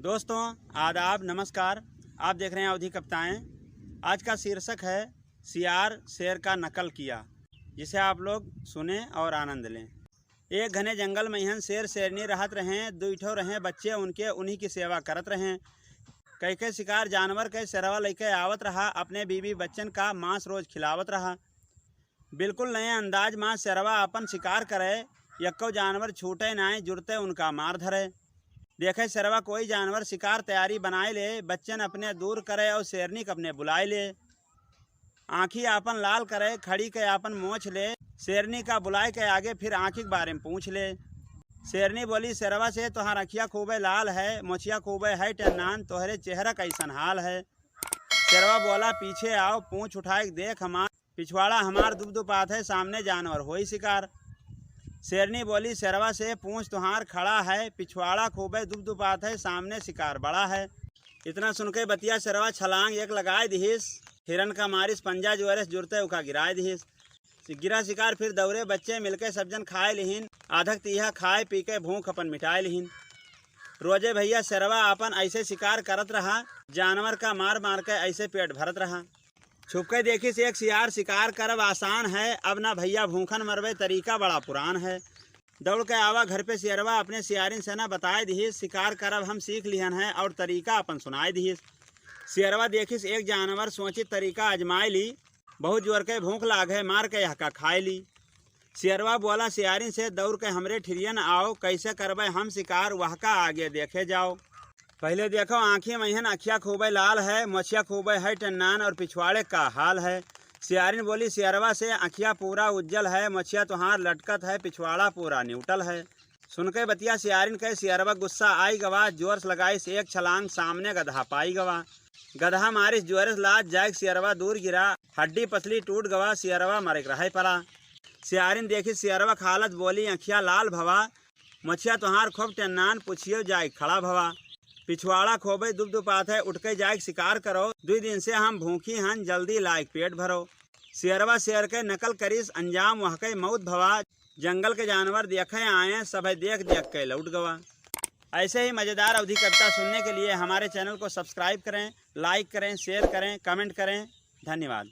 दोस्तों आदाब नमस्कार। आप देख रहे हैं अवधि कविताएं। आज का शीर्षक है सियार शेर का नकल किया, जिसे आप लोग सुने और आनंद लें। एक घने जंगल में यहन शेर शेरनी रहत रहें, दुईठो रहें बच्चे उनके, उन्हीं की सेवा करत रहें। कई के शिकार जानवर के शेरवा लेके आवत रहा, अपने बीवी बच्चन का मांस रोज खिलावत रहा। बिल्कुल नए अंदाज में शेरवा अपन शिकार करे, यक्को जानवर छूटे नाए, जुड़ते उनका मार धरे। देखे शेरवा कोई जानवर शिकार तैयारी बनाए ले, बच्चन अपने दूर करे और शेरनी के अपने बुलाए ले। आँखी आपन लाल करे, खड़ी के आपन मोछ ले, शेरनी का बुलाए के आगे फिर आँखी के बारे में पूछ ले। शेरनी बोली शेरवा से, तोहार अखिया खूबे लाल है, मोछिया खूबे है टन्नान, तोहरे चेहरा कैसन हाल है। शेरवा बोला पीछे आओ, पूँछ उठाए देख हमार पिछवाड़ा हमार दुबदुपात है, सामने जानवर होई शिकार। शेरनी बोली शेरवा से, पूँछ तुहार खड़ा है, पिछवाड़ा खूबे दुबदुपात है, सामने शिकार बड़ा है। इतना सुनके बतिया शेरवा छलांग एक लगाए दिहिस, हिरन का मारिस पंजा जोरस जुड़ते उका गिराए दिहिस। गिरा शिकार फिर दौरे बच्चे मिलके सबजन खाए लिहिन, आधक तीहा खाए पी के भूख अपन मिटाए लिहिन। रोजे भैया शेरवा अपन ऐसे शिकार करत रहा, जानवर का मार मार के ऐसे पेट भरत रहा। छुपके देखिस एक सियार, शिकार करब आसान है, अब ना भैया भूखन मरबे, तरीका बड़ा पुरान है। दौड़ के आवा घर पे शेरवा, अपने सियारिन से ना बताए दिहिस, शिकार करब हम सीख लिहन है और तरीका अपन सुनाए दिहिस। शेरवा देखिस एक जानवर, सोची तरीका आजमाए ली, बहुत जोर के भूख लागे, मार के हका खाए ली। शेरवा बोला सियारिन से, दौड़ के हमरे ठिरियन आओ, कैसे करबे हम शिकार वह का आगे देखे जाओ। पहले देखो आँखी महिन, अखिया खूबे लाल है, मोछिया खूबे है टन्नान और पिछवाड़े का हाल है। सियारिन बोली शेरवा से, अखिया पूरा उज्जल है, मोछिया तुहार लटकत है, पिछवाड़ा पूरा न्यूटल है। सुनके बतिया सियारिन के शेरवा गुस्सा आई गवा, जोर से लगाइस एक छलांग, सामने गधा पाई गवा। गधा मारिस जोर से लाज जाए, शेरवा दूर गिरा, हड्डी पसली टूट गवा, शेरवा मरे रहे पड़ा। सियारिन देखी शेरवा खालत, बोली अखिया लाल भवा, मोछिया तुहार खूब टन्नान, पूछियो जाए खड़ा भवा। पिछवाड़ा खोबे दुबदुपात है, उठ के जाए शिकार करो, 2 दिन से हम भूखी हन, जल्दी लायक पेट भरो। शेरवा शेर के नकल करिस, अंजाम वह के मौत भवा, जंगल के जानवर देखे आए, सभी देख देख के लौट गवा। ऐसे ही मज़ेदार अवधि कविता सुनने के लिए हमारे चैनल को सब्सक्राइब करें, लाइक करें, शेयर करें, कमेंट करें। धन्यवाद।